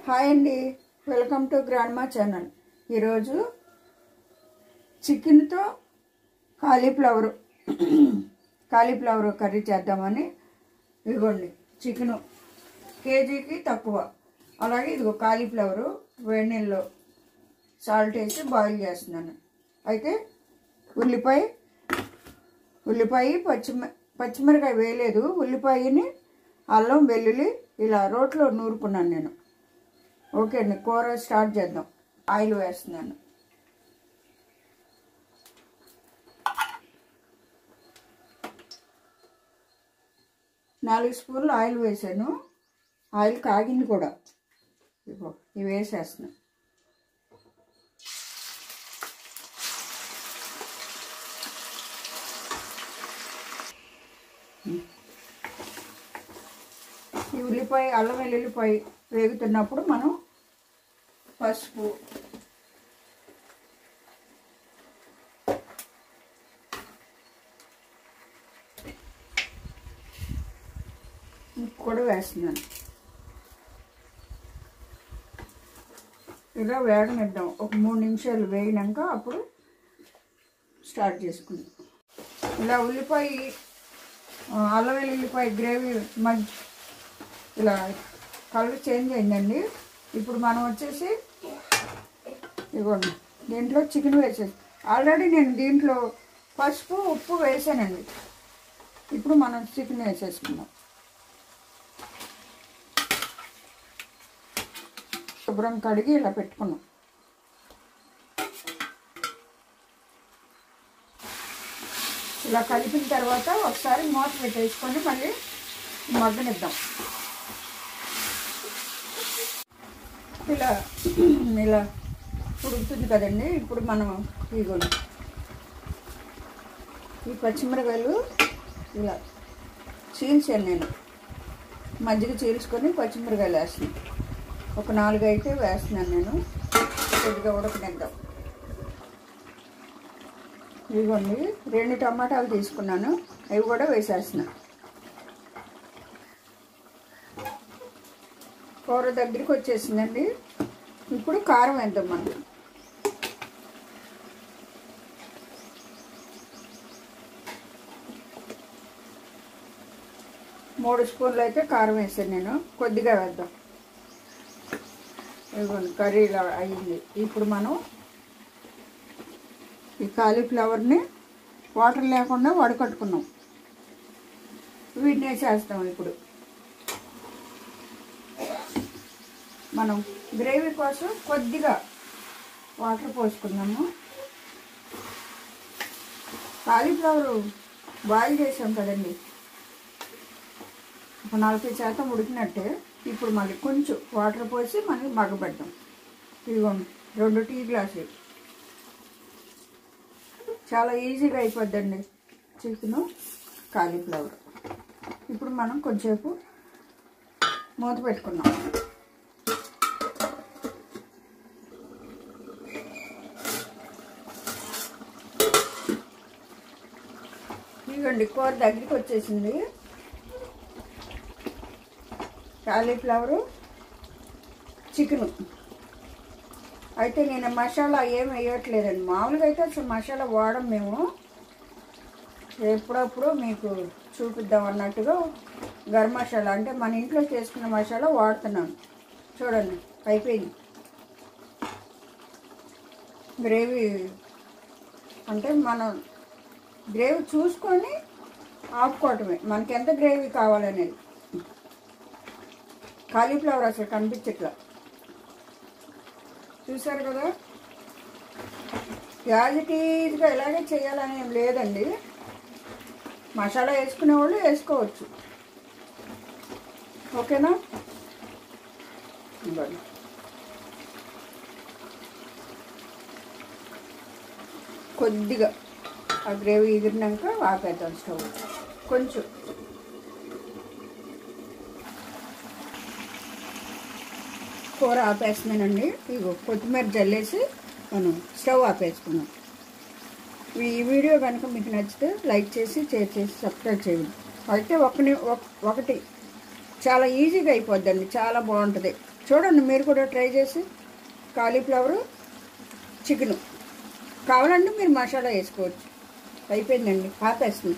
Hi అండి, welcome to grandma channel. ఈరోజు చికెన్తో కాలీఫ్లవర్ కర్రీ చేద్దామని. ఇదిగోండి చికెను కేజీకి తక్కువ. అలాగే ఇదిగో కాలీఫ్లవరు వేడి నీళ్ళలో సాల్ట్ వేసి బాయిల్ చేస్తున్నాను. అయితే ఉల్లిపాయ పచ్చిమిరకాయ వేయలేదు. ఉల్లిపాయని అల్లం వెల్లుల్లి ఇలా రోట్లో నూరుకున్నాను నేను. ఓకే అండి, కూర స్టార్ట్ చేద్దాం. ఆయిల్ వేస్తున్నాను. నాలుగు స్పూన్లు ఆయిల్ వేసాను. ఆయిల్ కాగింది కూడా. ఇవి వేసేస్తున్నాను. ఈ ఉల్లిపాయ అల్లం వెల్లుల్లిపాయ వేగుతున్నప్పుడు మనం పసుపు, ఉప్పు కూడా వేస్తున్నాను. ఇలా వేగనిద్దాం. ఒక 3 నిమిషాలు వేగినాక అప్పుడు స్టార్ట్ చేసుకుందాం. ఇలా ఉల్లిపాయ అల్లం వెల్లుల్లిపాయ గ్రేవీ ఇలా కలర్ చేంజ్ అయిందండి. ఇప్పుడు మనం వచ్చేసి ఇవ్వండి దీంట్లో చికెన్ వేసేసి, ఆల్రెడీ నేను దీంట్లో పసుపు ఉప్పు వేసానండి. ఇప్పుడు మనం చికెన్ వేసేసుకుందాం. శుభ్రం కడిగి ఇలా పెట్టుకున్నాం. ఇలా కలిపిన తర్వాత ఒకసారి మూత పెట్టేసుకొని మళ్ళీ మగ్గనిద్దాం. ఇలా ఉడుకుతుంది కదండి. ఇప్పుడు మనం ఇదిగోండి ఈ పచ్చిమిరకాయలు ఇలా చీల్చాను నేను. మజ్జిగ చీల్చుకొని పచ్చిమిరకాయలు వేస్తున్నాను. ఒక 4 అయితే వేస్తున్నాను నేను. కొద్దిగా ఉడకనిద్దాం. ఇదిగోండి 2 టమాటాలు తీసుకున్నాను. అవి కూడా వేసేస్తున్నాను. కూర దగ్గరికి వచ్చేసిందండి. ఇప్పుడు కారం వేద్దాం. మనం 3 స్పూన్లు అయితే కారం వేసాను నేను. కొద్దిగా వేద్దాం. ఇదిగోండి కర్రీ ఇలా అయ్యింది. ఇప్పుడు మనం ఈ కాలీఫ్లవర్ని వాటర్ లేకుండా వడకట్టుకున్నాం. వీటిని వేసేస్తాం. ఇప్పుడు మనం గ్రేవీ కోసం కొద్దిగా వాటర్ పోసుకున్నాము. కాలీఫ్లవర్ బాయిల్ చేసాం కదండి, ఒక 40% ఉడికినట్టే. ఇప్పుడు మళ్ళీ కొంచెం వాటర్ పోసి మళ్ళీ మగ్గబెడతాం. ఇదిగోండి 2 టీ గ్లాసులు. చాలా ఈజీగా అయిపోద్దండి చికెను కాలీఫ్లవర్. ఇప్పుడు మనం కొంచెంసేపు మూత పెట్టుకున్నాం. ఇదిగోండి కూర దగ్గరికి వచ్చేసింది. కాలీఫ్లవరు చికెను అయితే నేను మసాలా ఏం వేయట్లేదండి. మామూలుగా అయితే అసలు మసాలా వాడం మేము. ఎప్పుడప్పుడు మీకు చూపిద్దాం అన్నట్టుగా గరం మసాలా అంటే మన ఇంట్లో చేసుకున్న మసాలా వాడుతున్నాను. చూడండి అయిపోయింది. గ్రేవీ అంటే మనం గ్రేవీ చూసుకొని ఆపుకోవటమే, మనకి ఎంత గ్రేవీ కావాలనేది. కాలీఫ్లవర్ అసలు కనిపించట్లా, చూసారు కదా. యాజిటీజ్గా ఇలాగే చేయాలని ఏం లేదండి. మసాలా వేసుకునే వాళ్ళు వేసుకోవచ్చు. ఓకేనా. ఇవ్వండి కొద్దిగా ఆ గ్రేవీ ఎగిరినాక ఆపేద్దాం స్టవ్. కొంచెం కూర ఆపేస్తున్నానండి. ఇగో కొత్తిమీర జల్లేసి మనం స్టవ్ ఆపేసుకున్నాం. ఈ వీడియో కనుక మీకు నచ్చితే లైక్ చేసి షేర్ చేసి సబ్స్క్రైబ్ చేయండి. అయితే ఒకటి చాలా ఈజీగా అయిపోద్దండి, చాలా బాగుంటుంది. చూడండి మీరు కూడా ట్రై చేసి. కాలీఫ్లవరు, చికెను కావాలంటే మీరు మసాలా వేసుకోవచ్చు. అయిపోయిందండి, ఆపేస్తుంది.